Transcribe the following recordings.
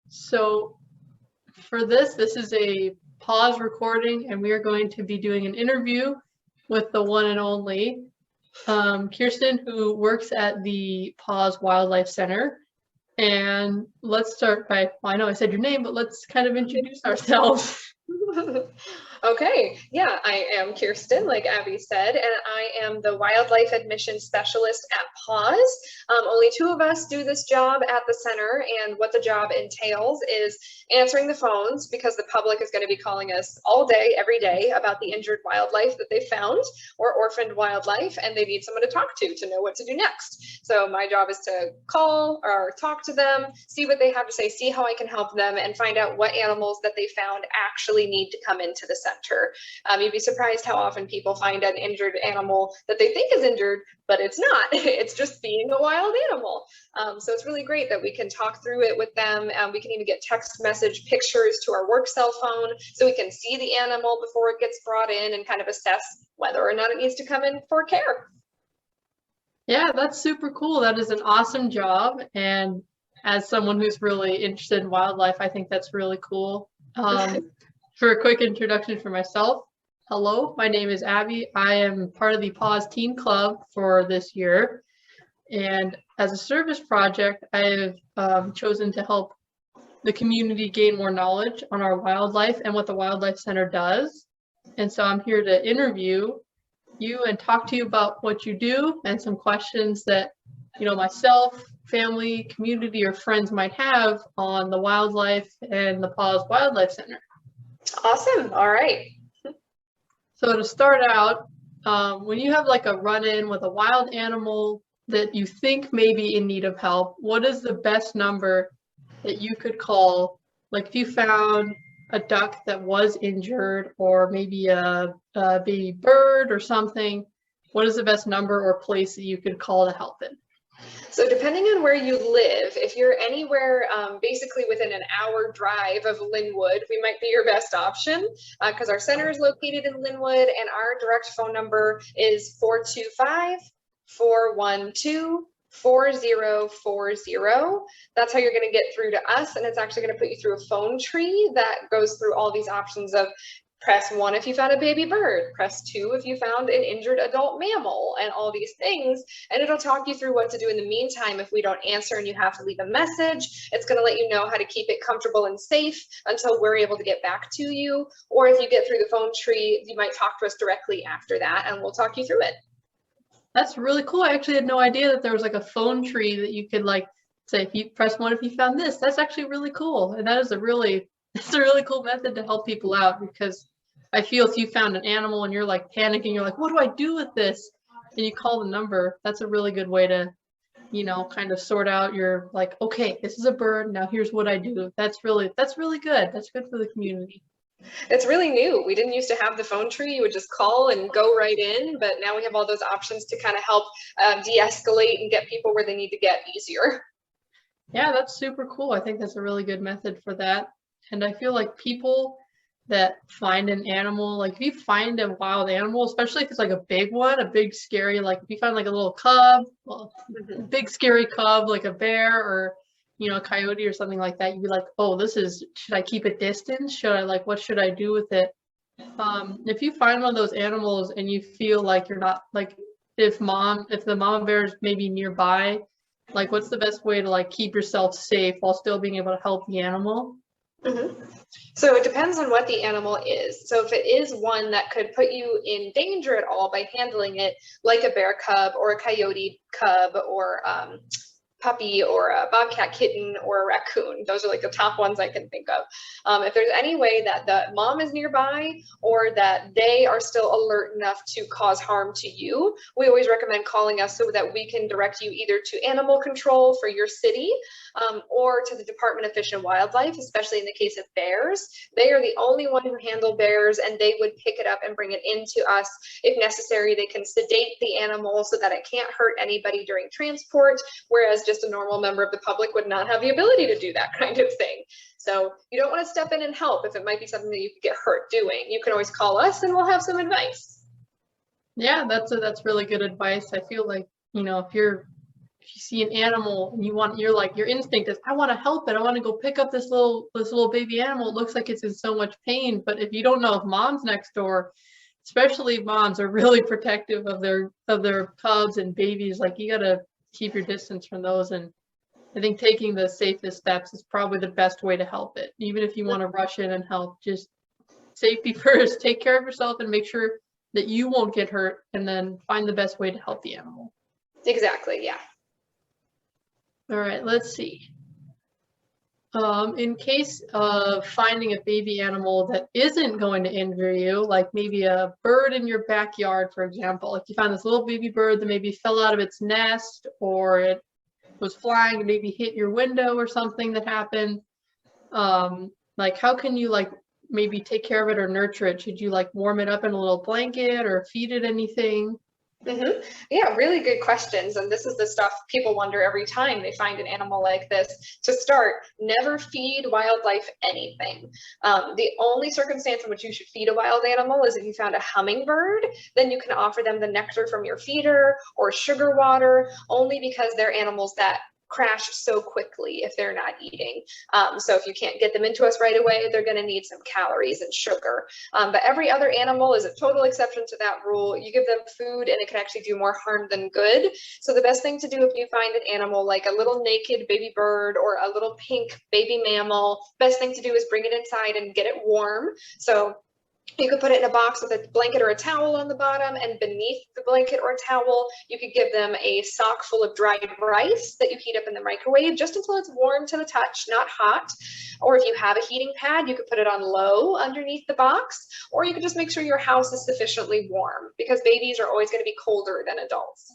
So for this is a PAWS recording, and we are going to be doing an interview with the one and only Kiersten, who works at the PAWS Wildlife Center. And let's start by, well, I know I said your name, but let's kind of introduce ourselves. Okay, yeah, I am Kiersten, like Abby said, and I am the wildlife admission specialist at PAWS. Only two of us do this job at the center, and what the job entails is answering the phones because the public is going to be calling us all day, every day about the injured wildlife that they found or orphaned wildlife, and they need someone to talk to know what to do next. So my job is to call or talk to them, see what they have to say, see how I can help them, and find out what animals that they found actually need to come into the center. You'd be surprised how often people find an injured animal that they think is injured, but it's not. It's just being a wild animal. So it's really great that we can talk through it with them. We can even get text message pictures to our work cell phone so we can see the animal before it gets brought in and kind of assess whether or not it needs to come in for care. Yeah, that's super cool. That is an awesome job. And as someone who's really interested in wildlife, I think that's really cool. For a quick introduction for myself, hello, my name is Abby. I am part of the PAWS Teen Club for this year. And as a service project, I have chosen to help the community gain more knowledge on our wildlife and what the Wildlife Center does. And so I'm here to interview you and talk to you about what you do and some questions that, myself, family, community, or friends might have on the wildlife and the PAWS Wildlife Center. Awesome. All right. So to start out, when you have like a run-in with a wild animal that you think may be in need of help, what is the best number that you could call? Like if you found a duck that was injured or maybe a baby bird or something, what is the best number or place that you could call to help in? So depending on where you live, if you're anywhere basically within an hour drive of Linwood, we might be your best option because our center is located in Linwood and our direct phone number is 425-412-4040. That's how you're going to get through to us, and it's actually going to put you through a phone tree that goes through all these options of press 1 if you found a baby bird, press 2 if you found an injured adult mammal, and all these things, and it'll talk you through what to do in the meantime if we don't answer and you have to leave a message. It's going to let you know how to keep it comfortable and safe until we're able to get back to you, or if you get through the phone tree, you might talk to us directly after that and we'll talk you through it. That's really cool. I actually had no idea that there was like a phone tree that you could like say, if you press 1 if you found this. That's actually really cool, and that is it's a really cool method to help people out, because I feel if you found an animal and you're like panicking, you're like, what do I do with this? And you call the number, that's a really good way to, kind of sort out your like, okay, this is a bird, now here's what I do. That's really good. That's good for the community. It's really new. We didn't used to have the phone tree. You would just call and go right in, but now we have all those options to kind of help de-escalate and get people where they need to get easier. Yeah, that's super cool. I think that's a really good method for that. And I feel like people that find an animal, like if you find a wild animal, especially if it's like a big one, a big scary, like if you find like a little cub, well, a big scary cub, like a bear or, a coyote or something like that, you'd be like, oh, should I keep a distance? Should I what should I do with it? If you find one of those animals and you feel like you're not, like if the mama bear is maybe nearby, like what's the best way to like keep yourself safe while still being able to help the animal? So it depends on what the animal is. So if it is one that could put you in danger at all by handling it, like a bear cub or a coyote cub or puppy or a bobcat kitten or a raccoon. Those are like the top ones I can think of. If there's any way that the mom is nearby or that they are still alert enough to cause harm to you, we always recommend calling us so that we can direct you either to animal control for your city or to the Department of Fish and Wildlife, especially in the case of bears. They are the only one who handle bears, and they would pick it up and bring it into us. If necessary, they can sedate the animal so that it can't hurt anybody during transport, whereas just a normal member of the public would not have the ability to do that kind of thing. So you don't want to step in and help if it might be something that you could get hurt doing. You can always call us and we'll have some advice. Yeah, that's really good advice. I feel like, if if you see an animal and you're like, your instinct is, I want to help it. I want to go pick up this little baby animal. It looks like it's in so much pain. But if you don't know if mom's next door, especially moms, are really protective of their cubs and babies, like you gotta keep your distance from those. And I think taking the safest steps is probably the best way to help it. Even if you want to rush in and help, just safety first, take care of yourself and make sure that you won't get hurt, and then find the best way to help the animal. Exactly, yeah. All right, let's see. In case of finding a baby animal that isn't going to injure you, like maybe a bird in your backyard, for example, like you found this little baby bird that maybe fell out of its nest, or it was flying and maybe hit your window or something that happened, like how can you like maybe take care of it or nurture it? Should you like warm it up in a little blanket or feed it anything? Yeah, really good questions. And this is the stuff people wonder every time they find an animal like this. To start, never feed wildlife anything. The only circumstance in which you should feed a wild animal is if you found a hummingbird, then you can offer them the nectar from your feeder or sugar water, only because they're animals that crash so quickly if they're not eating. So if you can't get them into us right away, they're going to need some calories and sugar. But every other animal is a total exception to that rule. You give them food and it can actually do more harm than good. So the best thing to do if you find an animal like a little naked baby bird or a little pink baby mammal, best thing to do is bring it inside and get it warm. So you could put it in a box with a blanket or a towel on the bottom, and beneath the blanket or towel, you could give them a sock full of dried rice that you heat up in the microwave just until it's warm to the touch, not hot. Or if you have a heating pad, you could put it on low underneath the box, or you could just make sure your house is sufficiently warm, because babies are always going to be colder than adults.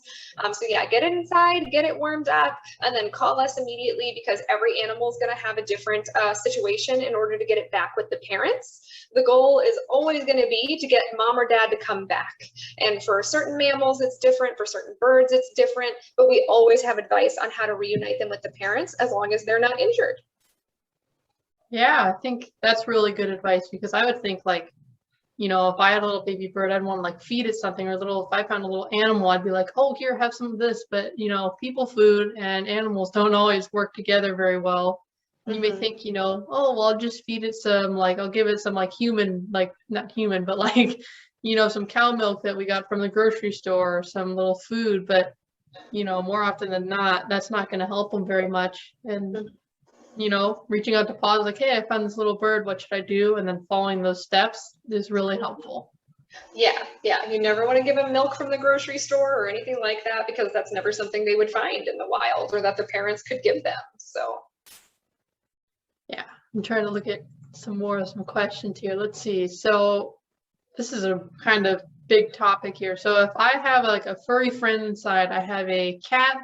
So yeah, get it inside, get it warmed up, and then call us immediately, because every animal is going to have a different situation in order to get it back with the parents. The goal is always going to be to get mom or dad to come back. And for certain mammals, it's different. For certain birds, it's different. But we always have advice on how to reunite them with the parents as long as they're not injured. Yeah, I think that's really good advice, because I would think like, you know, if I had a little baby bird, I'd want to like feed it something, or if I found a little animal, I'd be like, oh, here, have some of this. But, you know, people food and animals don't always work together very well. You may think, you know, oh, well, I'll just feed it some, like, I'll give it some, like, human, like, not human, but like, you know, some cow milk that we got from the grocery store, or some little food. But, you know, more often than not, that's not going to help them very much. And, you know, reaching out to PAWS, like, hey, I found this little bird, what should I do? And then following those steps is really helpful. Yeah, you never want to give them milk from the grocery store or anything like that, because that's never something they would find in the wild or that the parents could give them. So. Yeah, I'm trying to look at some questions here. Let's see. So this is a kind of big topic here. So if I have like a furry friend inside, I have a cat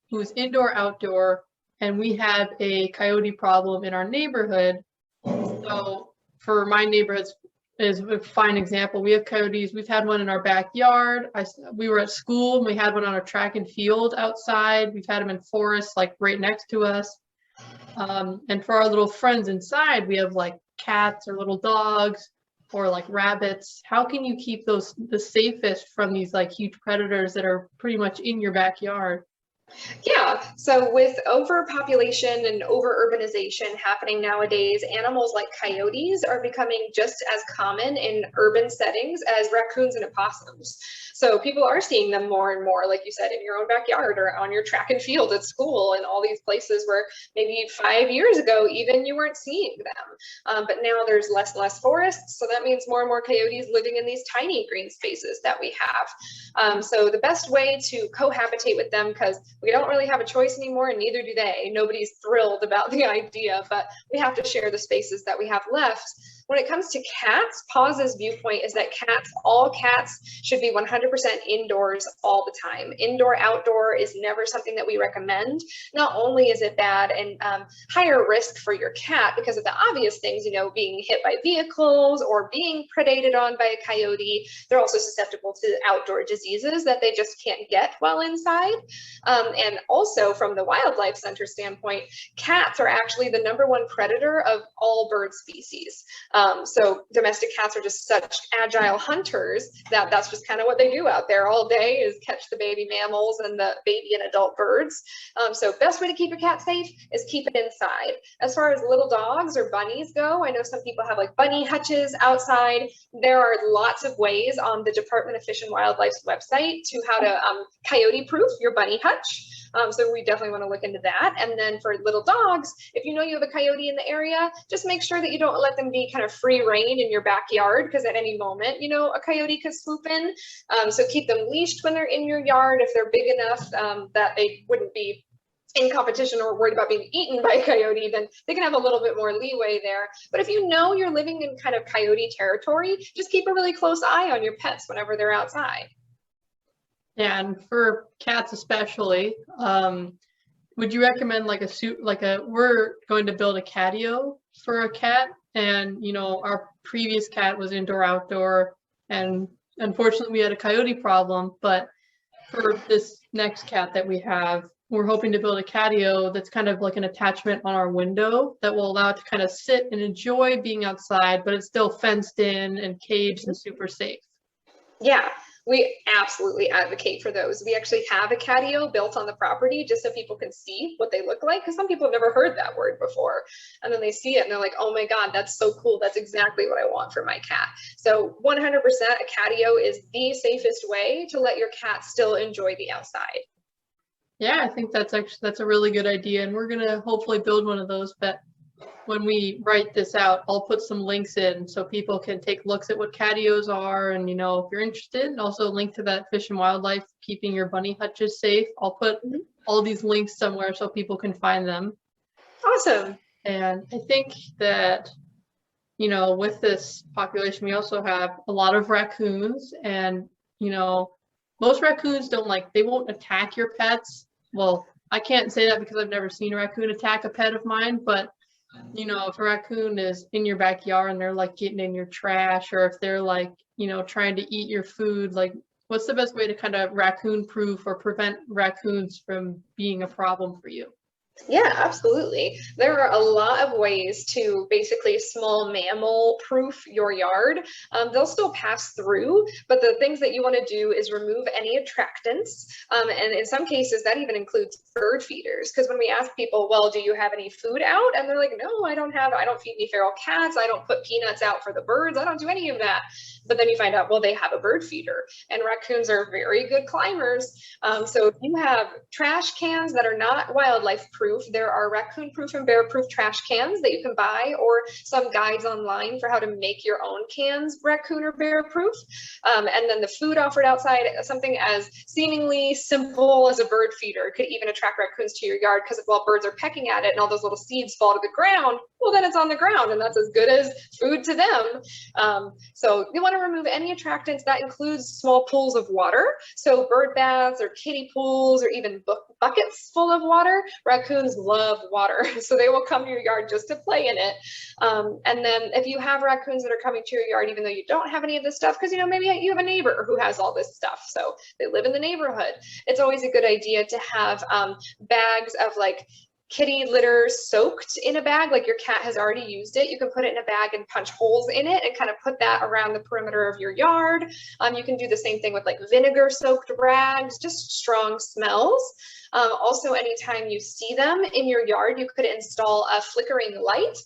who's indoor, outdoor, and we have a coyote problem in our neighborhood. So for my neighborhood is a fine example. We have coyotes. We've had one in our backyard. We were at school and we had one on our track and field outside. We've had them in forests like right next to us. And for our little friends inside, we have like cats or little dogs or like rabbits. How can you keep those the safest from these like huge predators that are pretty much in your backyard? Yeah, so with overpopulation and over-urbanization happening nowadays, animals like coyotes are becoming just as common in urban settings as raccoons and opossums. So people are seeing them more and more, like you said, in your own backyard or on your track and field at school and all these places where maybe 5 years ago even you weren't seeing them. But now there's less and less forests, so that means more and more coyotes living in these tiny green spaces that we have. So the best way to cohabitate with them, because we don't really have a choice anymore, and neither do they. Nobody's thrilled about the idea, but we have to share the spaces that we have left. When it comes to cats, PAWS's viewpoint is that all cats should be 100% indoors all the time. Indoor, outdoor is never something that we recommend. Not only is it bad and higher risk for your cat because of the obvious things, you know, being hit by vehicles or being predated on by a coyote, they're also susceptible to outdoor diseases that they just can't get while inside. And also from the Wildlife Center standpoint, cats are actually the #1 predator of all bird species. So domestic cats are just such agile hunters that that's just kind of what they do out there all day, is catch the baby mammals and the baby and adult birds. So best way to keep your cat safe is keep it inside. As far as little dogs or bunnies go, I know some people have like bunny hutches outside. There are lots of ways on the Department of Fish and Wildlife's website to how to coyote proof your bunny hutch. So we definitely want to look into that. And then for little dogs, if you know you have a coyote in the area, just make sure that you don't let them be kind of free rein in your backyard, because at any moment, you know, a coyote could swoop in. So keep them leashed when they're in your yard. If they're big enough that they wouldn't be in competition or worried about being eaten by a coyote, then they can have a little bit more leeway there. But if you know you're living in kind of coyote territory, just keep a really close eye on your pets whenever they're outside. Yeah, and for cats especially, would you recommend like we're going to build a catio for a cat, and you know, our previous cat was indoor outdoor, and unfortunately we had a coyote problem, but for this next cat that we have, we're hoping to build a catio that's kind of like an attachment on our window that will allow it to kind of sit and enjoy being outside, but it's still fenced in and caged and super safe. Yeah, we absolutely advocate for those. We actually have a catio built on the property just so people can see what they look like, because some people have never heard that word before. And then they see it and they're like, oh my God, that's so cool. That's exactly what I want for my cat. So 100% a catio is the safest way to let your cat still enjoy the outside. Yeah, I think that's a really good idea, and we're gonna hopefully build one of those. But when we write this out, I'll put some links in so people can take looks at what catios are, and you know, if you're interested, and also link to that Fish and Wildlife keeping your bunny hutches safe. I'll put all these links somewhere so people can find them. Awesome. And I think that, you know, with this population, we also have a lot of raccoons, and you know, most raccoons they won't attack your pets. Well, I can't say that because I've never seen a raccoon attack a pet of mine, but you know, if a raccoon is in your backyard and they're like getting in your trash, or if they're like, you know, trying to eat your food, like what's the best way to kind of raccoon proof or prevent raccoons from being a problem for you? Yeah, absolutely. There are a lot of ways to basically small mammal proof your yard. They'll still pass through, but the things that you want to do is remove any attractants. And in some cases, that even includes bird feeders. Because when we ask people, well, do you have any food out? And they're like, no, I don't feed any feral cats. I don't put peanuts out for the birds. I don't do any of that. But then you find out, well, they have a bird feeder, and raccoons are very good climbers. So if you have trash cans that are not wildlife proof, there are raccoon proof and bear proof trash cans that you can buy, or some guides online for how to make your own cans raccoon or bear proof. And then the food offered outside, something as seemingly simple as a bird feeder could even attract raccoons to your yard, because while birds are pecking at it and all those little seeds fall to the ground, well, then it's on the ground, and that's as good as food to them. So you want to remove any attractants. That includes small pools of water. So bird baths or kiddie pools or even buckets full of water. Raccoons love water, so they will come to your yard just to play in it. And then if you have raccoons that are coming to your yard, even though you don't have any of this stuff, because you know, maybe you have a neighbor who has all this stuff, so they live in the neighborhood, it's always a good idea to have bags of like kitty litter soaked in a bag. Like your cat has already used it, you can put it in a bag and punch holes in it and kind of put that around the perimeter of your yard. You can do the same thing with like vinegar soaked rags, just strong smells. Also, anytime you see them in your yard, you could install a flickering light.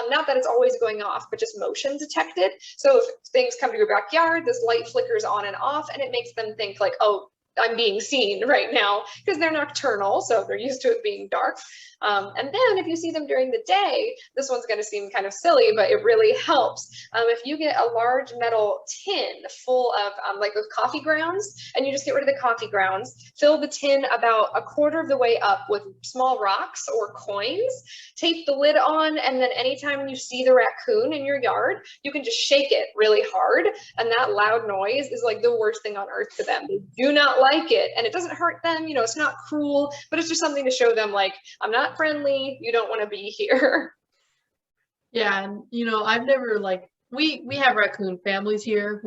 Not that it's always going off, but just motion detected. So if things come to your backyard, this light flickers on and off, and it makes them think like, oh, I'm being seen right now, because they're nocturnal, so they're used to it being dark. And then if you see them during the day, this one's going to seem kind of silly, but it really helps. If you get a large metal tin full of like those coffee grounds, and you just get rid of the coffee grounds, fill the tin about a quarter of the way up with small rocks or coins, tape the lid on, and then anytime you see the raccoon in your yard, you can just shake it really hard, and that loud noise is like the worst thing on earth to them. They do not like it, and it doesn't hurt them, you know, it's not cruel, but it's just something to show them like, I'm not friendly, you don't want to be here. Yeah, and you know, I've never like we have raccoon families here.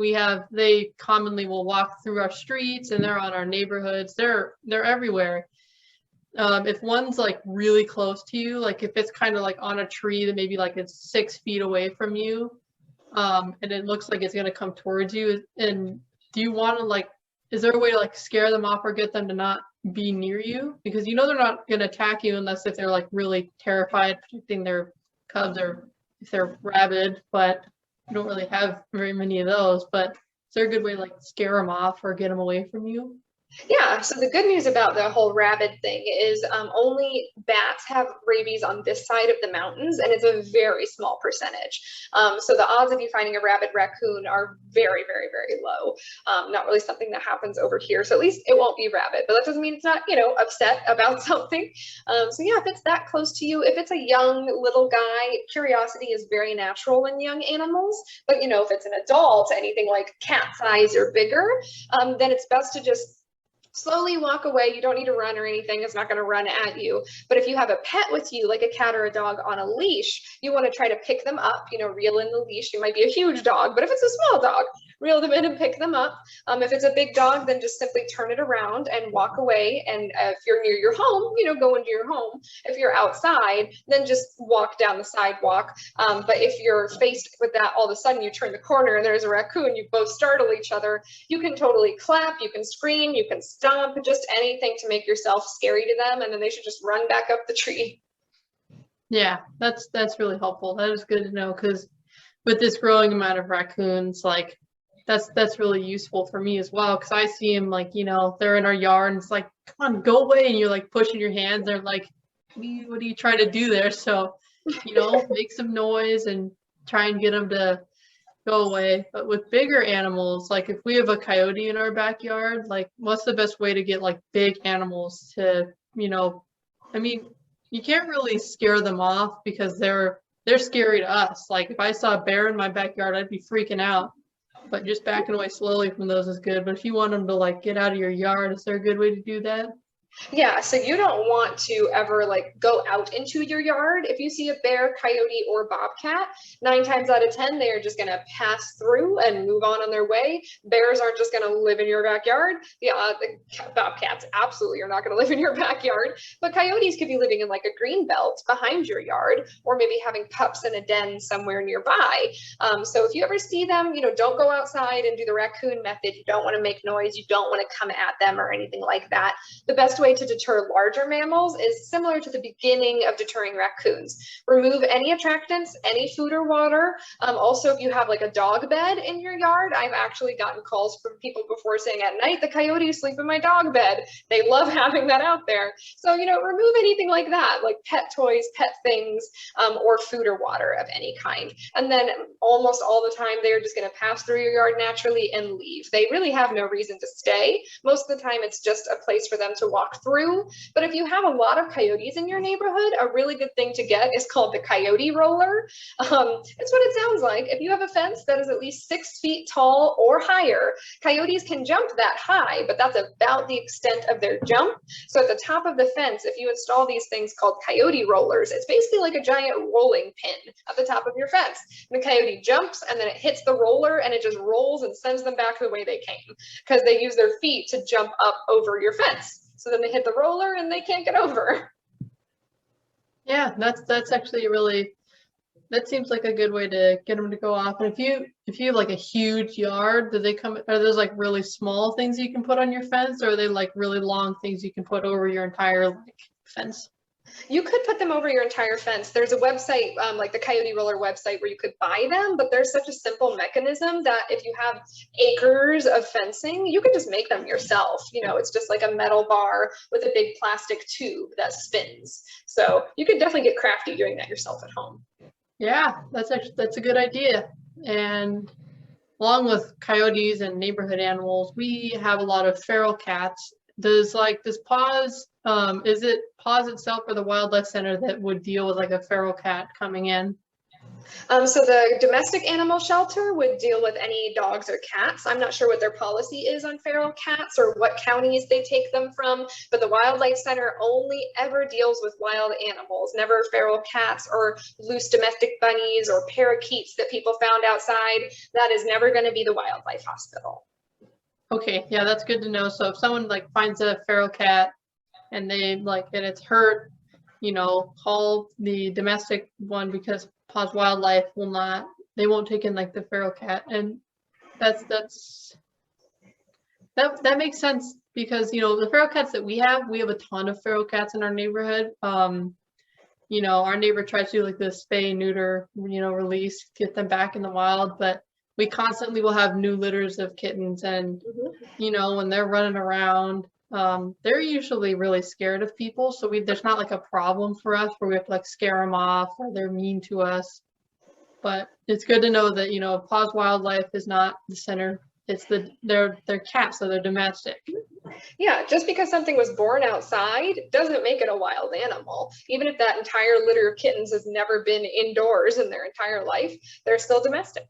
They commonly will walk through our streets, and they're on our neighborhoods. They're everywhere. If one's like really close to you, like if it's kind of like on a tree that maybe like it's 6 feet away from you, and it looks like it's gonna come towards you. And do you want to like, is there a way to like scare them off or get them to not be near you? Because you know they're not gonna attack you unless if they're like really terrified, protecting their cubs, or if they're rabid. But you don't really have very many of those. But is there a good way to like scare them off or get them away from you? Yeah, so the good news about the whole rabid thing is only bats have rabies on this side of the mountains, and it's a very small percentage. So the odds of you finding a rabid raccoon are very, very, very low. Not really something that happens over here. So at least it won't be rabid, but that doesn't mean it's not, upset about something. So yeah, if it's that close to you, if it's a young little guy, curiosity is very natural in young animals. But if it's an adult, anything like cat size or bigger, then it's best to just slowly walk away. You don't need to run or anything. It's not going to run at you. But if you have a pet with you, like a cat or a dog on a leash, you want to try to pick them up, reel in the leash. You might be a huge dog, but if it's a small dog, reel them in and pick them up. If it's a big dog, then just simply turn it around and walk away. And if you're near your home, go into your home. If you're outside, then just walk down the sidewalk. But if you're faced with that, all of a sudden you turn the corner and there's a raccoon, you both startle each other. You can totally clap, you can scream, you can stomp, just anything to make yourself scary to them, and then they should just run back up the tree. Yeah, that's really helpful. That is good to know, because with this growing amount of raccoons, like that's really useful for me as well, because I see them like, they're in our yard and it's like, come on, go away, and you're like pushing your hands. They're like, what are you trying to do there? So, make some noise and try and get them to go away. But with bigger animals, like if we have a coyote in our backyard, like what's the best way to get like big animals to, I mean, you can't really scare them off because they're scary to us. Like if I saw a bear in my backyard, I'd be freaking out. But just backing away slowly from those is good. But if you want them to like get out of your yard, is there a good way to do that? Yeah, so you don't want to ever like go out into your yard. If you see a bear, coyote, or bobcat, 9 times out of 10, they are just going to pass through and move on their way. Bears aren't just going to live in your backyard. The bobcats absolutely are not going to live in your backyard. But coyotes could be living in like a green belt behind your yard, or maybe having pups in a den somewhere nearby. So if you ever see them, don't go outside and do the raccoon method. You don't want to make noise. You don't want to come at them or anything like that. The best way to deter larger mammals is similar to the beginning of deterring raccoons. Remove any attractants, any food or water. Also, if you have like a dog bed in your yard, I've actually gotten calls from people before saying at night, the coyotes sleep in my dog bed. They love having that out there. So, remove anything like that, like pet toys, pet things, or food or water of any kind. And then almost all the time, they're just going to pass through your yard naturally and leave. They really have no reason to stay. Most of the time, it's just a place for them to walk through. But if you have a lot of coyotes in your neighborhood, a really good thing to get is called the coyote roller. It's what it sounds like. If you have a fence that is at least 6 feet tall or higher, coyotes can jump that high, but that's about the extent of their jump. So at the top of the fence, if you install these things called coyote rollers, it's basically like a giant rolling pin at the top of your fence. And the coyote jumps and then it hits the roller and it just rolls and sends them back the way they came, because they use their feet to jump up over your fence. So then they hit the roller and they can't get over. Yeah, that's actually that seems like a good way to get them to go off. And if you have like a huge yard, do they come? Are those like really small things you can put on your fence, or are they like really long things you can put over your entire like fence? You could put them over your entire fence. There's a website, like the Coyote Roller website, where you could buy them, but there's such a simple mechanism that if you have acres of fencing, you can just make them yourself. It's just like a metal bar with a big plastic tube that spins. So you could definitely get crafty doing that yourself at home. Yeah, that's a good idea. And along with coyotes and neighborhood animals, we have a lot of feral cats. Does PAWS, is it PAWS itself or the Wildlife Center that would deal with like a feral cat coming in? So the domestic animal shelter would deal with any dogs or cats. I'm not sure what their policy is on feral cats or what counties they take them from, but the Wildlife Center only ever deals with wild animals, never feral cats or loose domestic bunnies or parakeets that people found outside. That is never going to be the Wildlife Hospital. Okay, yeah, that's good to know. So if someone like finds a feral cat and and it's hurt, call the domestic one, because PAWS Wildlife will not they won't take in like the feral cat, and that makes sense because the feral cats that we have a ton of feral cats in our neighborhood. Our neighbor tries to do like the spay neuter, release, get them back in the wild, but we constantly will have new litters of kittens, and when they're running around, they're usually really scared of people, so there's not like a problem for us where we have to like scare them off or they're mean to us. But it's good to know that PAWS Wildlife is not the center. It's they're cats, so they're domestic. Yeah, just because something was born outside doesn't make it a wild animal. Even if that entire litter of kittens has never been indoors in their entire life, they're still domestic.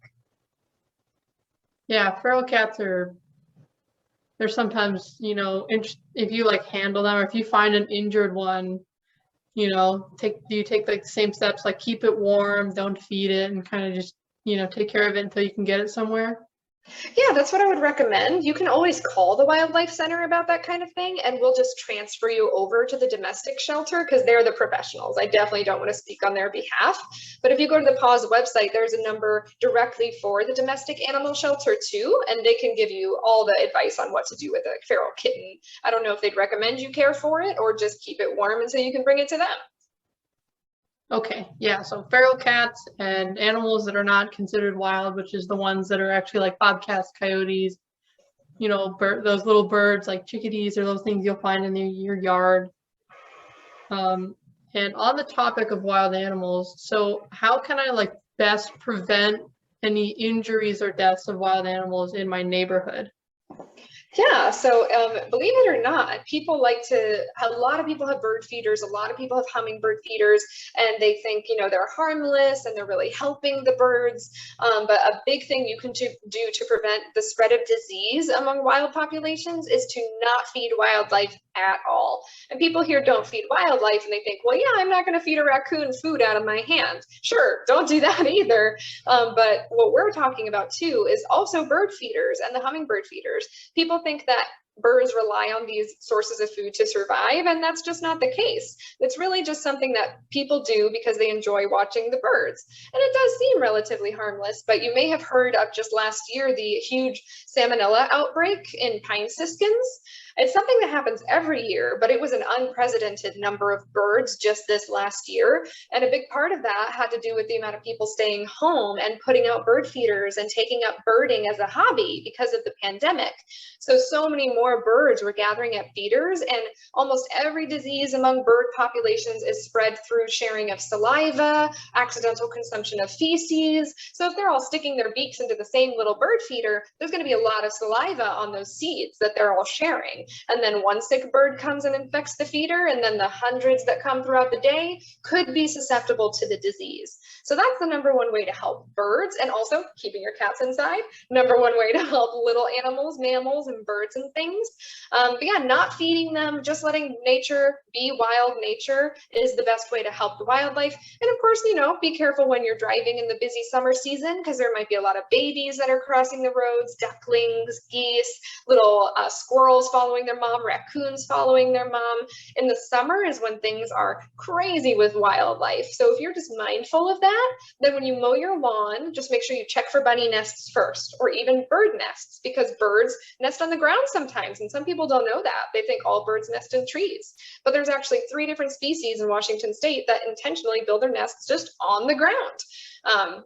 Yeah, feral cats they're sometimes, if you like handle them, or if you find an injured one, do you take like the same steps, like keep it warm, don't feed it, and kind of just, take care of it until you can get it somewhere? Yeah, that's what I would recommend. You can always call the wildlife center about that kind of thing, and we'll just transfer you over to the domestic shelter because they're the professionals. I definitely don't want to speak on their behalf. But if you go to the PAWS website, there's a number directly for the domestic animal shelter too, and they can give you all the advice on what to do with a feral kitten. I don't know if they'd recommend you care for it or just keep it warm until you can bring it to them. Okay, yeah, so feral cats and animals that are not considered wild, which is the ones that are actually like bobcats, coyotes, those little birds like chickadees, or those things you'll find in your yard. And on the topic of wild animals, so how can I like best prevent any injuries or deaths of wild animals in my neighborhood? Yeah, so believe it or not, a lot of people have bird feeders, a lot of people have hummingbird feeders, and they think, they're harmless and they're really helping the birds. But a big thing you can do to prevent the spread of disease among wild populations is to not feed wildlife at all. And people here don't feed wildlife and they think, well, yeah, I'm not going to feed a raccoon food out of my hand. Sure, don't do that either. But what we're talking about too is also bird feeders and the hummingbird feeders. People think that birds rely on these sources of food to survive, and that's just not the case. It's really just something that people do because they enjoy watching the birds. And it does seem relatively harmless, but you may have heard of just last year the huge salmonella outbreak in pine siskins. It's something that happens every year, but it was an unprecedented number of birds just this last year. And a big part of that had to do with the amount of people staying home and putting out bird feeders and taking up birding as a hobby because of the pandemic. So many more birds were gathering at feeders, and almost every disease among bird populations is spread through sharing of saliva, accidental consumption of feces. So if they're all sticking their beaks into the same little bird feeder, there's going to be a lot of saliva on those seeds that they're all sharing. And then one sick bird comes and infects the feeder, and then the hundreds that come throughout the day could be susceptible to the disease. So that's the number one way to help birds, and also keeping your cats inside. Number one way to help little animals, mammals, and birds and things. But yeah, not feeding them, just letting nature be wild nature is the best way to help the wildlife. And of course, be careful when you're driving in the busy summer season, because there might be a lot of babies that are crossing the roads, ducklings, geese, little squirrels following their mom, raccoons following their mom. In the summer is when things are crazy with wildlife. So if you're just mindful of that, then when you mow your lawn, just make sure you check for bunny nests first, or even bird nests, because birds nest on the ground sometimes, and some people don't know that. They think all birds nest in trees. But there's actually 3 different species in Washington state that intentionally build their nests just on the ground.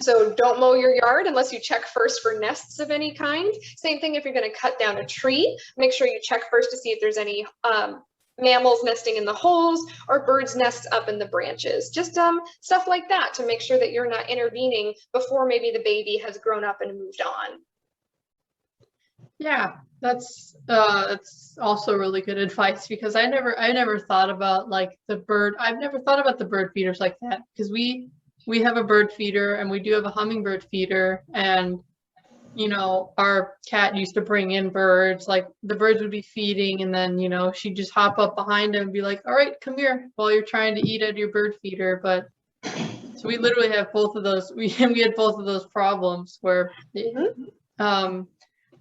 So don't mow your yard unless you check first for nests of any kind. Same thing if you're going to cut down a tree. Make sure you check first to see if there's any mammals nesting in the holes or birds nests up in the branches. Just stuff like that to make sure that you're not intervening before maybe the baby has grown up and moved on. Yeah, that's also really good advice, because I never thought about like I've never thought about the bird feeders like that, because we have a bird feeder and we do have a hummingbird feeder, and our cat used to bring in birds, like the birds would be feeding, and then she'd just hop up behind him and be like, all right, come here, while you're trying to eat at your bird feeder. But so we literally have both of those. We had both of those problems where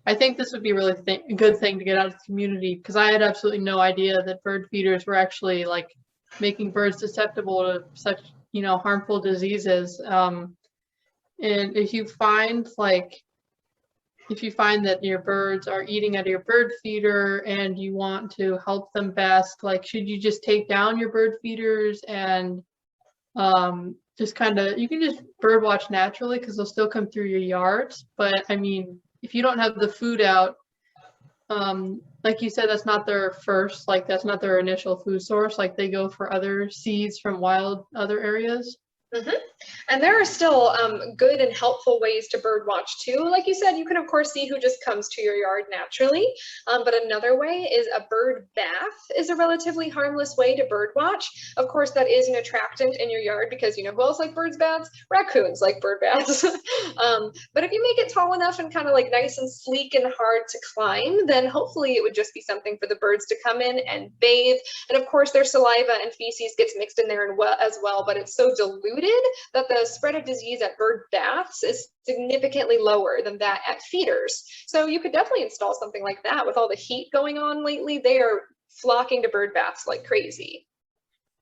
I think this would be a really a good thing to get out of the community, because I had absolutely no idea that bird feeders were actually like making birds susceptible to such harmful diseases. And if you find that your birds are eating at your bird feeder and you want to help them best, like should you just take down your bird feeders and just kind of, you can just bird watch naturally because they'll still come through your yards. But I mean, if you don't have the food out, like you said, that's not their first, like that's not their initial food source. Like they go for other seeds from other areas. Mhm. And there are still good and helpful ways to bird watch too. Like you said, you can of course see who just comes to your yard naturally. But another way is a bird bath is a relatively harmless way to bird watch. Of course, that is an attractant in your yard because you know who else like birds baths? Raccoons like bird baths. But if you make it tall enough and kind of like nice and sleek and hard to climb, then hopefully it would just be something for the birds to come in and bathe. And of course, their saliva and feces gets mixed in there as well, but it's so diluted that the spread of disease at bird baths is significantly lower than that at feeders. So you could definitely install something like that. With all the heat going on lately, they are flocking to bird baths like crazy.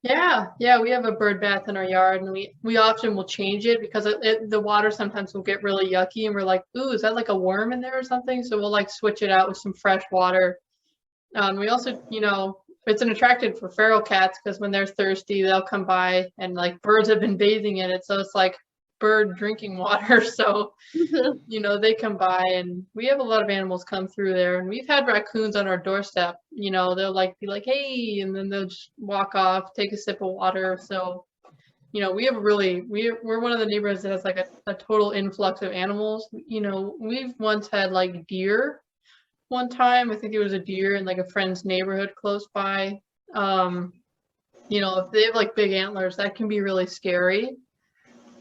Yeah, we have a bird bath in our yard, and we often will change it because the water sometimes will get really yucky, and we're like, ooh, is that like a worm in there or something? So we'll like switch it out with some fresh water. We also, it's an attractant for feral cats because when they're thirsty, they'll come by and like birds have been bathing in it. So it's like bird drinking water. So, they come by and we have a lot of animals come through there. And we've had raccoons on our doorstep, they'll like be like, hey, and then they'll just walk off, take a sip of water. So, we have we're one of the neighborhoods that has like a total influx of animals. We've once had like deer one time. I think it was a deer in like a friend's neighborhood close by. If they have like big antlers, that can be really scary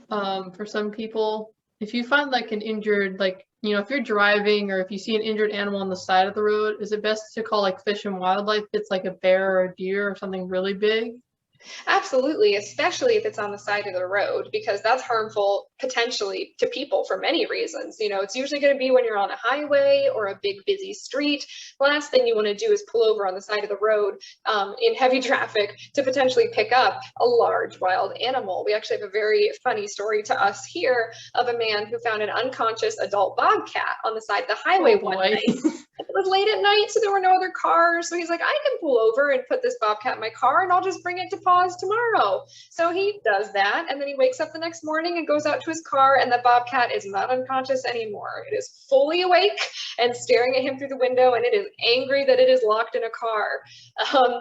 for some people. If you find like an injured, like, if you're driving or if you see an injured animal on the side of the road, is it best to call like Fish and Wildlife if it's like a bear or a deer or something really big? Absolutely, especially if it's on the side of the road, because that's harmful potentially to people for many reasons. It's usually going to be when you're on a highway or a big busy street. The last thing you want to do is pull over on the side of the road in heavy traffic to potentially pick up a large wild animal. We actually have a very funny story to us here of a man who found an unconscious adult bobcat on the side of the highway one night. It was late at night, so there were no other cars. So he's like, I can pull over and put this bobcat in my car and I'll just bring it to PAWS tomorrow. So he does that. And then he wakes up the next morning and goes out to his car, and the bobcat is not unconscious anymore. It is fully awake and staring at him through the window, and it is angry that it is locked in a car.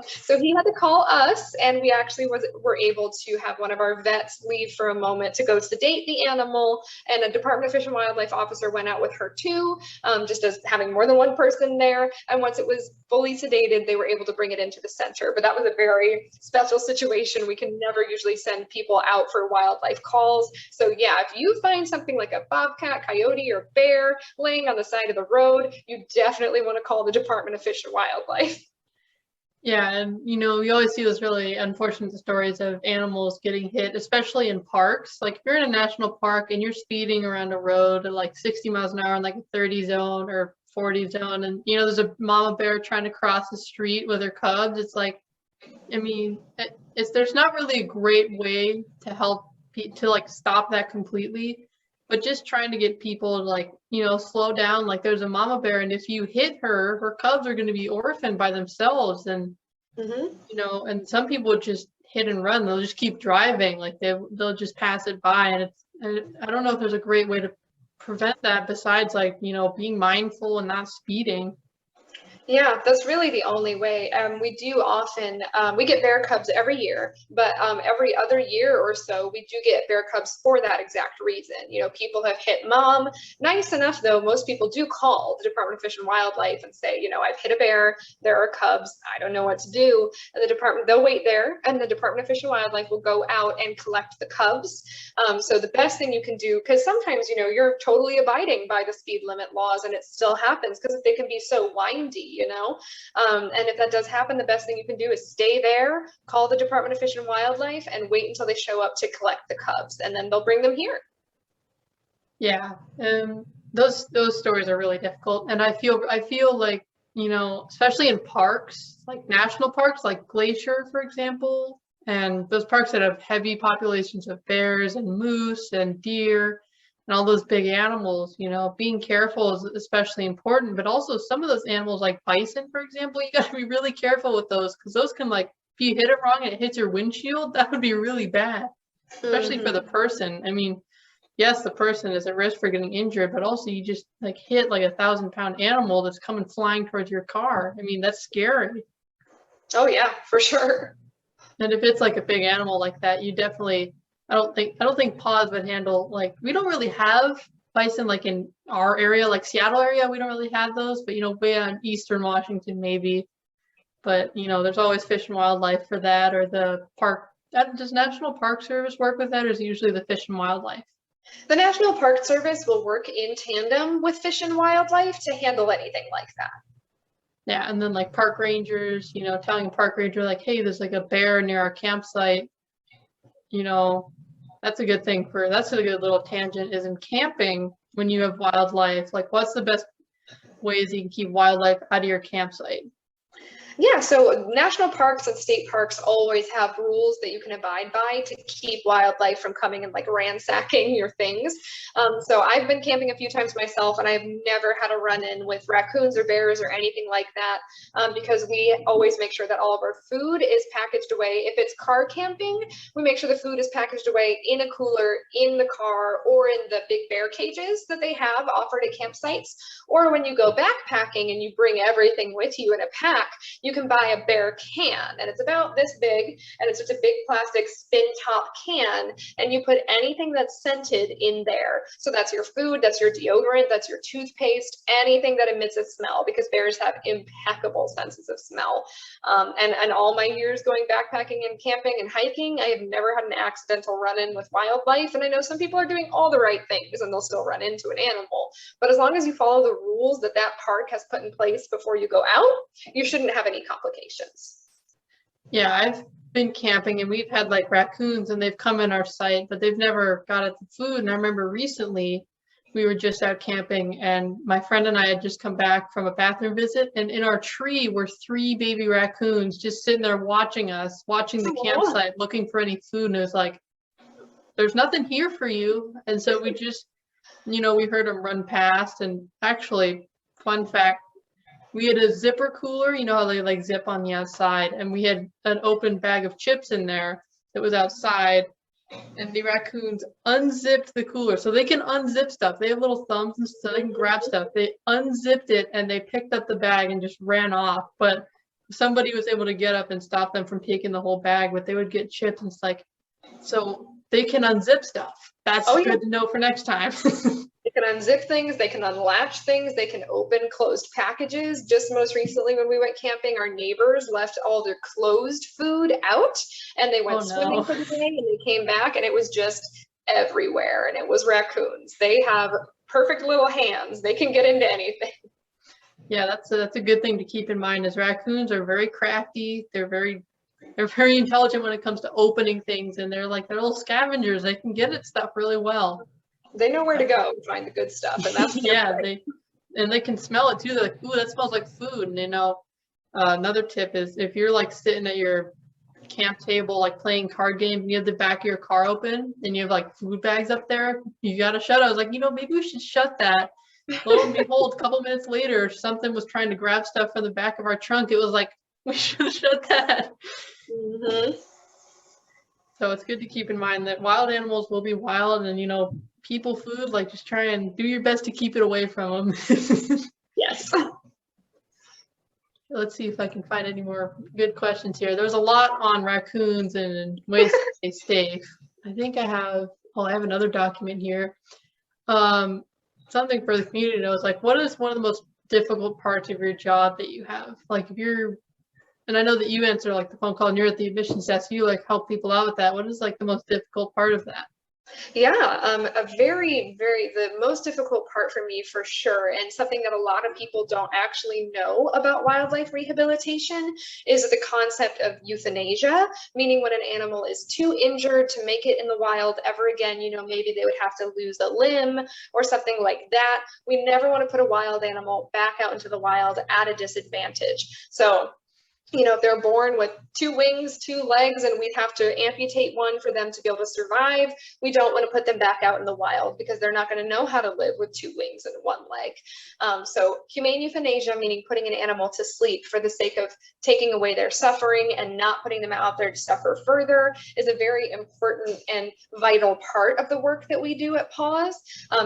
So he had to call us, and we actually were able to have one of our vets leave for a moment to go sedate the animal. And a Department of Fish and Wildlife officer went out with her too, just as having more than one person there. And once it was fully sedated, they were able to bring it into the center. But that was a very special situation. We can never usually send people out for wildlife calls. So yeah, if you find something like a bobcat, coyote, or bear laying on the side of the road, you definitely want to call the Department of Fish and Wildlife. Yeah, and we always see those really unfortunate stories of animals getting hit, especially in parks. Like if you're in a national park and you're speeding around a road at like 60 miles an hour in like a 30 zone or 40 zone, and there's a mama bear trying to cross the street with her cubs, it's like, I mean, there's not really a great way to help to like stop that completely, but just trying to get people to like, slow down. Like there's a mama bear, and if you hit her, her cubs are going to be orphaned by themselves. And, and some people just hit and run. They'll just keep driving. Like they'll just pass it by. And I don't know if there's a great way to prevent that besides like, being mindful and not speeding. Yeah, that's really the only way. We do often, we get bear cubs every year, but every other year or so, we do get bear cubs for that exact reason. People have hit mom. Nice enough, though, most people do call the Department of Fish and Wildlife and say, I've hit a bear, there are cubs, I don't know what to do. And they'll wait there, and the Department of Fish and Wildlife will go out and collect the cubs. So the best thing you can do, because sometimes, you're totally abiding by the speed limit laws and it still happens because they can be so windy. And if that does happen, the best thing you can do is stay there, call the Department of Fish and Wildlife, and wait until they show up to collect the cubs, and then they'll bring them here. Yeah, those stories are really difficult, and I feel like especially in parks, like national parks, like Glacier, for example, and those parks that have heavy populations of bears and moose and deer. and all those big animals, you know, being careful is especially important, but also some of those animals like bison, for example, you got to be really careful with those because those can like, if you hit it wrong and it hits your windshield, that would be really bad, especially for the person. I mean, yes, the person is at risk for getting injured, but also you just like hit like 1,000-pound animal that's coming flying towards your car. I mean, that's scary. Oh yeah, for sure. And if it's like a big animal like that, you definitely, I don't think PAWS would handle, like, we don't really have bison like in our area, like Seattle area, we don't really have those, but you know, way on Eastern Washington maybe. But you know, there's always Fish and Wildlife for that, or the park. Does National Park Service work with that, or is it usually the Fish and Wildlife? The National Park Service will work in tandem with Fish and Wildlife to handle anything like that. Yeah, and then like park rangers, you know, telling a park ranger like, hey, there's like a bear near our campsite, you know, that's a good thing for, that's a good little tangent, is in camping when you have wildlife, like what's the best ways you can keep wildlife out of your campsite? Yeah, so national parks and state parks always have rules that you can abide by to keep wildlife from coming and like ransacking your things. So I've been camping a few times myself, and I've never had a run-in with raccoons or bears or anything like that, because we always make sure that all of our food is packaged away. If it's car camping, we make sure the food is packaged away in a cooler, in the car, or in the big bear cages that they have offered at campsites. Or when you go backpacking and you bring everything with you in a pack, you can buy a bear can, and it's about this big, and it's just a big plastic spin top can, and you put anything that's scented in there. So that's your food, that's your deodorant, that's your toothpaste, anything that emits a smell, because bears have impeccable senses of smell. And all my years going backpacking and camping and hiking, I have never had an accidental run-in with wildlife. And I know some people are doing all the right things and they'll still run into an animal, but as long as you follow the rules that that park has put in place before you go out, you shouldn't have any complications. Yeah, I've been camping and we've had like raccoons and they've come in our site, but they've never got at the food. And I remember recently we were just out camping and my friend and I had just come back from a bathroom visit, and in our tree were 3 baby raccoons just sitting there watching us, watching the campsite, looking for any food. And it was like, there's nothing here for you. And so we just, you know, we heard them run past. And actually, fun fact, we had a zipper cooler, you know how they like zip on the outside, and we had an open bag of chips in there that was outside, and the raccoons unzipped the cooler. So they can unzip stuff. They have little thumbs and so they can grab stuff. They unzipped it and they picked up the bag and just ran off. But somebody was able to get up and stop them from taking the whole bag, but they would get chips, and it's like, so they can unzip stuff. That's good to know for next time. They can unzip things, they can unlatch things, they can open closed packages. Just most recently when we went camping, our neighbors left all their closed food out, and they went swimming for the day, and they came back and it was just everywhere, and it was raccoons. They have perfect little hands. They can get into anything. Yeah, that's a good thing to keep in mind, is raccoons are very crafty. They're very intelligent when it comes to opening things, and they're little scavengers. They can get at stuff really well. They know where to go and find the good stuff, and that's yeah, they can smell it too. They're like, ooh, that smells like food. And you know, another tip is if you're like sitting at your camp table, like playing card games, and you have the back of your car open and you have like food bags up there, you gotta shut it. I was like, you know, maybe we should shut that. Lo and behold, a couple minutes later, something was trying to grab stuff from the back of our trunk. It was like, we should have shut that. Mm-hmm. So it's good to keep in mind that wild animals will be wild, and you know, people food, like just try and do your best to keep it away from them. Yes. Let's see if I can find any more good questions here. There's a lot on raccoons and ways to stay safe. I think I have another document here. Something for the community to know is like, what is one of the most difficult parts of your job that you have? Like if you're, and I know that you answer like the phone call and you're at the admissions desk, you like help people out with that. What is like the most difficult part of that? Yeah, the most difficult part for me for sure, and something that a lot of people don't actually know about wildlife rehabilitation, is the concept of euthanasia, meaning when an animal is too injured to make it in the wild ever again, you know, maybe they would have to lose a limb or something like that. We never want to put a wild animal back out into the wild at a disadvantage. So you know, if they're born with 2 wings, 2 legs, and we'd have to amputate one for them to be able to survive, we don't want to put them back out in the wild because they're not going to know how to live with 2 wings and 1 leg. So humane euthanasia, meaning putting an animal to sleep for the sake of taking away their suffering and not putting them out there to suffer further, is a very important and vital part of the work that we do at PAWS,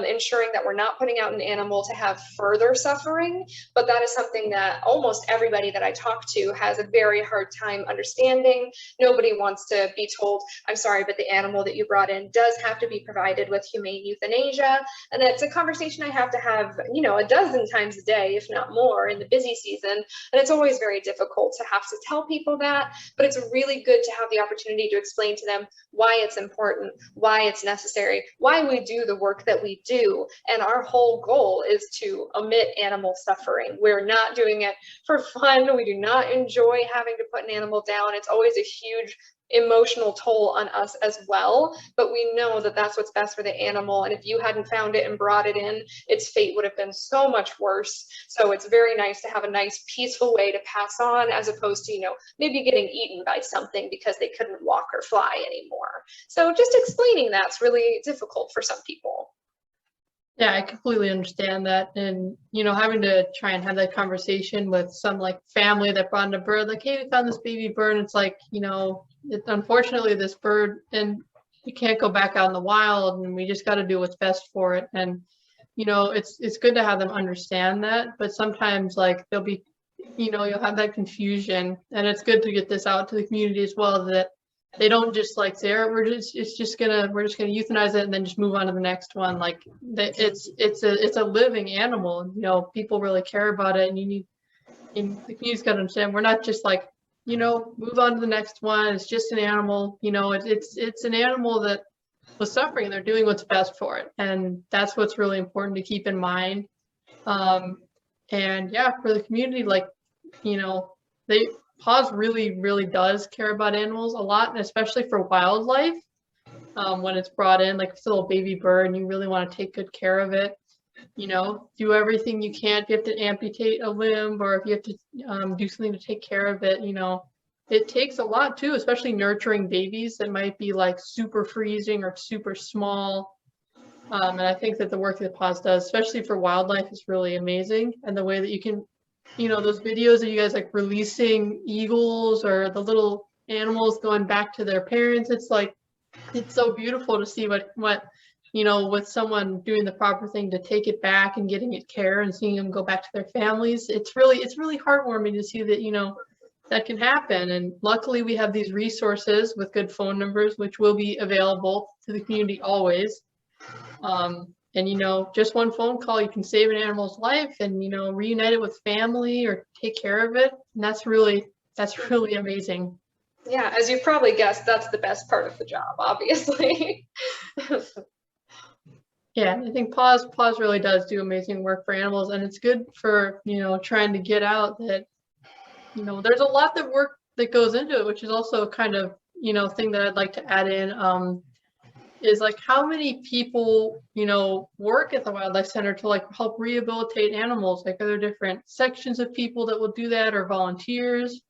ensuring that we're not putting out an animal to have further suffering. But that is something that almost everybody that I talk to has a very hard time understanding. Nobody wants to be told, I'm sorry, but the animal that you brought in does have to be provided with humane euthanasia. And it's a conversation I have to have, you know, a dozen times a day, if not more, in the busy season. And it's always very difficult to have to tell people that, but it's really good to have the opportunity to explain to them why it's important, why it's necessary, why we do the work that we do. And our whole goal is to omit animal suffering. We're not doing it for fun. We do not enjoy having to put an animal down. It's always a huge emotional toll on us as well, but we know that that's what's best for the animal. And if you hadn't found it and brought it in, its fate would have been so much worse. So it's very nice to have a nice peaceful way to pass on, as opposed to, you know, maybe getting eaten by something because they couldn't walk or fly anymore. So just explaining that's really difficult for some people. Yeah, I completely understand that. And, you know, having to try and have that conversation with some like family that brought in a bird, like, hey, we found this baby bird. And it's like, you know, unfortunately this bird, and you can't go back out in the wild, and we just got to do what's best for it. And, you know, it's good to have them understand that, but sometimes like they'll be, you know, you'll have that confusion, and it's good to get this out to the community as well, that they don't just like say, we're just gonna euthanize it and then just move on to the next one. Like it's a living animal. You know, people really care about it, and the community's got to understand we're not just like, you know, move on to the next one. It's just an animal. You know, it's an animal that was suffering, and they're doing what's best for it, and that's what's really important to keep in mind. And yeah, for the community, like, you know, PAWS really does care about animals a lot, and especially for wildlife. When it's brought in, like if it's a little baby bird and you really want to take good care of it, you know, do everything you can. If you have to amputate a limb, or if you have to do something to take care of it, you know, it takes a lot too, especially nurturing babies that might be like super freezing or super small. And I think that the work that PAWS does, especially for wildlife, is really amazing. And the way that you can, you know, those videos of you guys like releasing eagles or the little animals going back to their parents, it's like, it's so beautiful to see what you know, with someone doing the proper thing to take it back and getting it care and seeing them go back to their families. It's really heartwarming to see that, you know, that can happen. And luckily we have these resources with good phone numbers, which will be available to the community always. And, you know, just one phone call, you can save an animal's life and, you know, reunite it with family or take care of it. And that's really amazing. Yeah, as you probably guessed, that's the best part of the job, obviously. Yeah, I think PAWS really does do amazing work for animals, and it's good for, you know, trying to get out that, you know, there's a lot of work that goes into it, which is also kind of, you know, thing that I'd like to add in. Is like how many people, you know, work at the wildlife center to like help rehabilitate animals? Like, are there different sections of people that will do that, or volunteers?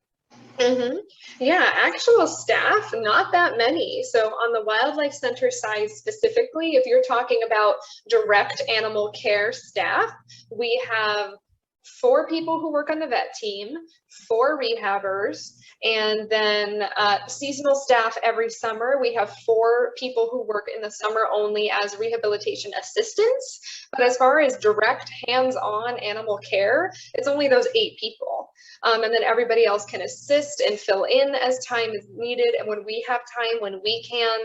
Yeah, actual staff, not that many. So on the wildlife center side specifically, if you're talking about direct animal care staff, we have 4 people who work on the vet team, 4 rehabbers, and then seasonal staff every summer. We have 4 people who work in the summer only as rehabilitation assistants. But as far as direct hands-on animal care, it's only those 8 people. And then everybody else can assist and fill in as time is needed. And when we have time, when we can,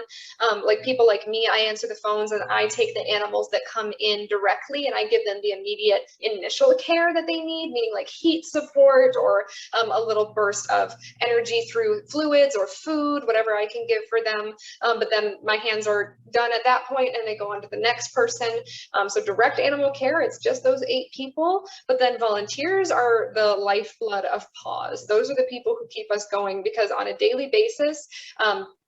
like people like me, I answer the phones and I take the animals that come in directly and I give them the immediate initial care that they need, meaning like heat support or a little burst of energy through fluids or food, whatever I can give for them. But then my hands are done at that point and they go on to the next person. So direct animal care, it's just those 8 people. But then volunteers are the lifeblood of PAWS. Those are the people who keep us going, because on a daily basis,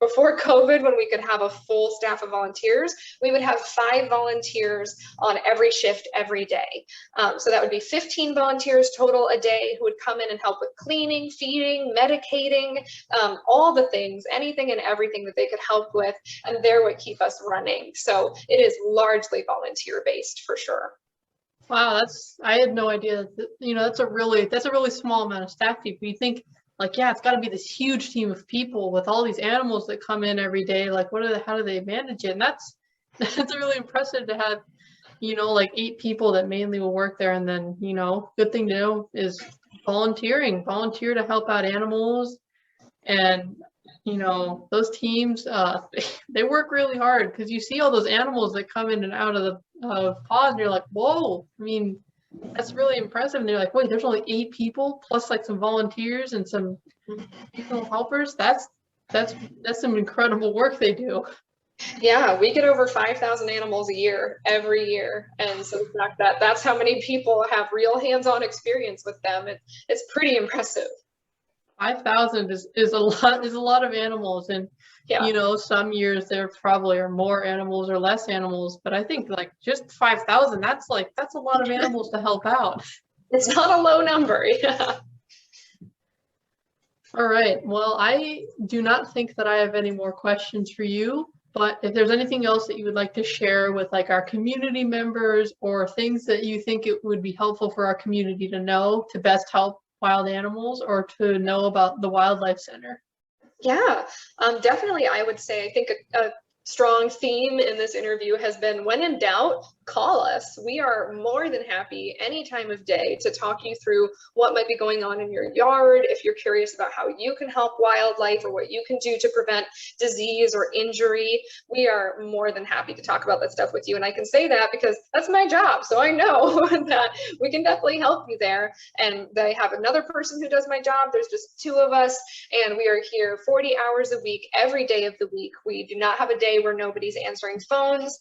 before COVID, when we could have a full staff of volunteers, we would have 5 volunteers on every shift every day. So that would be 15 volunteers total a day who would come in and help with cleaning, feeding, medicating, all the things, anything and everything that they could help with, and they're what keep us running. So it is largely volunteer based for sure. Wow, I had no idea that, that's a really small amount of staff people. You think like, yeah, it's got to be this huge team of people with all these animals that come in every day. Like, how do they manage it? And that's really impressive to have, like 8 people that mainly will work there. And then, good thing to know is volunteer to help out animals. And, those teams, they work really hard because you see all those animals that come in and out of PAWS, and you're like, whoa, I mean, that's really impressive. And they're like, wait, there's only 8 people plus like some volunteers and some people helpers. That's some incredible work they do. Yeah, we get over 5,000 animals a year, every year. And so the fact that that's how many people have real hands-on experience with them, it's pretty impressive. 5,000 is a lot of animals. And yeah. Some years there probably are more animals or less animals, but I think like just 5,000, that's a lot of animals to help out. It's not a low number. Yeah. All right. Well, I do not think that I have any more questions for you, but if there's anything else that you would like to share with like our community members or things that you think it would be helpful for our community to know to best help wild animals or to know about the Wildlife Center. Yeah, definitely. I would say, I think a strong theme in this interview has been, when in doubt, call us. We are more than happy any time of day to talk you through what might be going on in your yard. If you're curious about how you can help wildlife or what you can do to prevent disease or injury, we are more than happy to talk about that stuff with you. And I can say that because that's my job. So I know that we can definitely help you there. And they have another person who does my job. There's just 2 of us, and we are here 40 hours a week, every day of the week. We do not have a day where nobody's answering phones.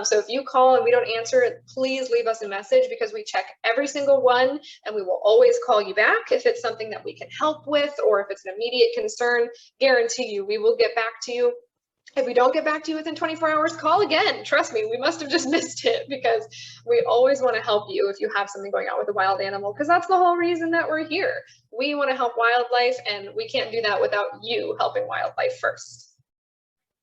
So if you call and we don't answer it, please leave us a message, because we check every single one and we will always call you back if it's something that we can help with, or if it's an immediate concern. Guarantee you we will get back to you. If we don't get back to you within 24 hours, call again. Trust me, we must have just missed it, because we always want to help you if you have something going on with a wild animal, because that's the whole reason that we're here. We want to help wildlife, and we can't do that without you helping wildlife first.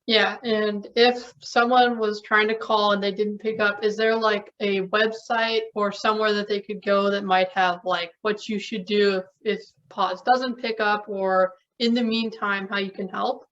Yeah, and if someone was trying to call and they didn't pick up, is there like a website or somewhere that they could go that might have like what you should do if PAWS doesn't pick up, or in the meantime, how you can help?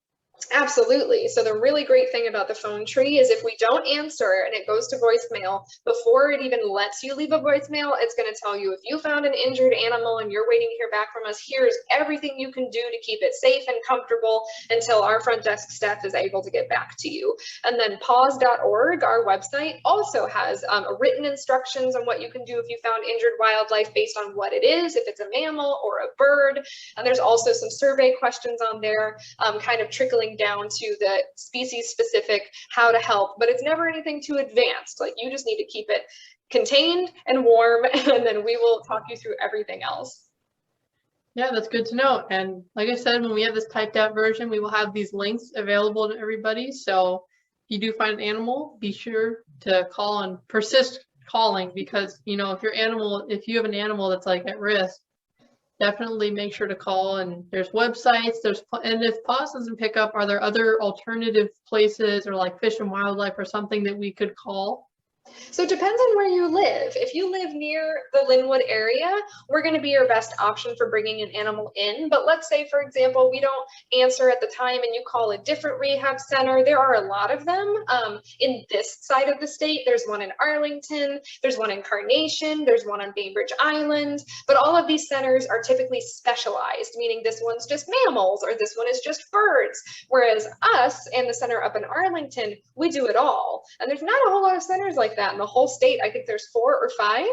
Absolutely. So the really great thing about the phone tree is if we don't answer and it goes to voicemail, before it even lets you leave a voicemail, it's going to tell you, if you found an injured animal and you're waiting to hear back from us, here's everything you can do to keep it safe and comfortable until our front desk staff is able to get back to you. And then paws.org, our website, also has written instructions on what you can do if you found injured wildlife based on what it is, if it's a mammal or a bird. And there's also some survey questions on there, kind of trickling down to the species specific how to help, but it's never anything too advanced. Like, you just need to keep it contained and warm, and then we will talk you through everything else. Yeah, that's good to know. And like I said, when we have this typed out version, we will have these links available to everybody. So if you do find an animal, be sure to call and persist calling, because if you have an animal that's like at risk, definitely make sure to call. And there's websites, and if PAWS doesn't pick up, are there other alternative places or like Fish and Wildlife or something that we could call? So it depends on where you live. If you live near the Linwood area, we're going to be your best option for bringing an animal in. But let's say, for example, we don't answer at the time and you call a different rehab center. There are a lot of them in this side of the state. There's one in Arlington, there's one in Carnation, there's one on Bainbridge Island. But all of these centers are typically specialized, meaning this one's just mammals or this one is just birds. Whereas us and the center up in Arlington, we do it all. And there's not a whole lot of centers like that in the whole state. I think there's 4 or 5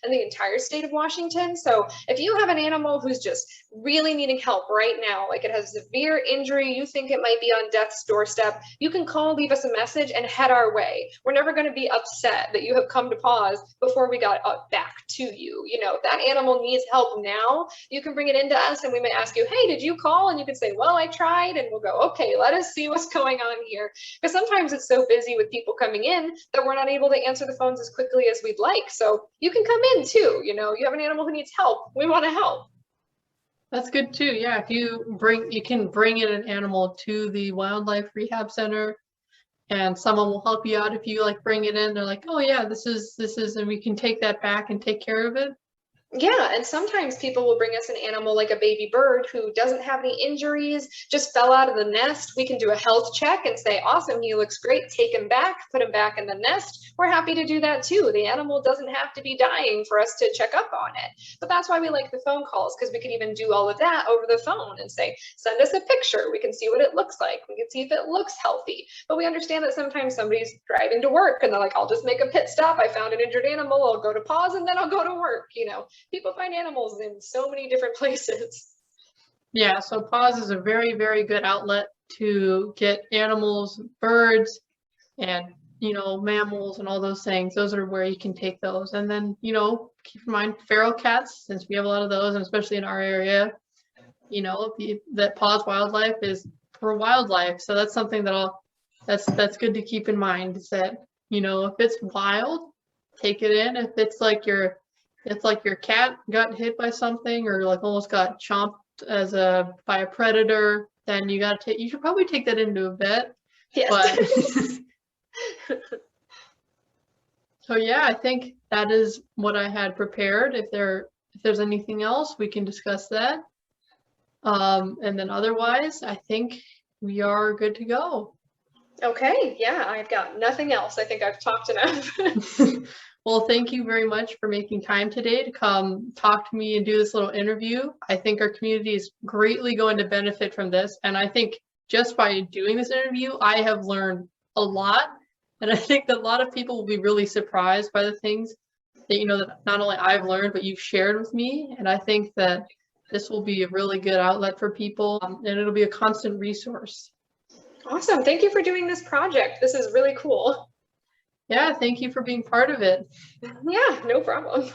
in the entire state of Washington. So if you have an animal who's just really needing help right now, like it has severe injury, you think it might be on death's doorstep, you can call, leave us a message, and head our way. We're never going to be upset that you have come to PAWS before we got back to you. You know, if that animal needs help now, you can bring it into us and we may ask you, hey, did you call? And you can say, well, I tried. And we'll go, okay, let us see what's going on here. Because sometimes it's so busy with people coming in that we're not able to answer the phones as quickly as we'd like. So you can come in too. You know, you have an animal who needs help, we want to help. That's good too. Yeah, if you can bring in an animal to the wildlife rehab center, and someone will help you out if you like bring it in. They're like, oh yeah, this is, and we can take that back and take care of it. Yeah, and sometimes people will bring us an animal like a baby bird who doesn't have any injuries, just fell out of the nest. We can do a health check and say, awesome, he looks great, take him back, put him back in the nest. We're happy to do that too. The animal doesn't have to be dying for us to check up on it. But that's why we like the phone calls, because we can even do all of that over the phone and say, send us a picture. We can see what it looks like. We can see if it looks healthy. But we understand that sometimes somebody's driving to work and they're like, I'll just make a pit stop. I found an injured animal. I'll go to PAWS and then I'll go to work, you know. People find animals in so many different places. Yeah, so PAWS is a very, very good outlet to get animals, birds, and, you know, mammals and all those things. Those are where you can take those. And then, you know, keep in mind feral cats, since we have a lot of those, and especially in our area, you know, that PAWS wildlife is for wildlife. So that's something that's good to keep in mind, is that, you know, if it's wild, take it in. If it's like your cat got hit by something or like almost got chomped by a predator, then you should probably take that into a vet. Yes. But so yeah, I think that is what I had prepared. If there's anything else, we can discuss that. And then otherwise, I think we are good to go. Okay, yeah, I've got nothing else. I think I've talked enough. Well, thank you very much for making time today to come talk to me and do this little interview. I think our community is greatly going to benefit from this. And I think just by doing this interview, I have learned a lot. And I think that a lot of people will be really surprised by the things that, you know, that not only I've learned, but you've shared with me. And I think that this will be a really good outlet for people, and it'll be a constant resource. Awesome. Thank you for doing this project. This is really cool. Yeah, thank you for being part of it. Yeah, no problem.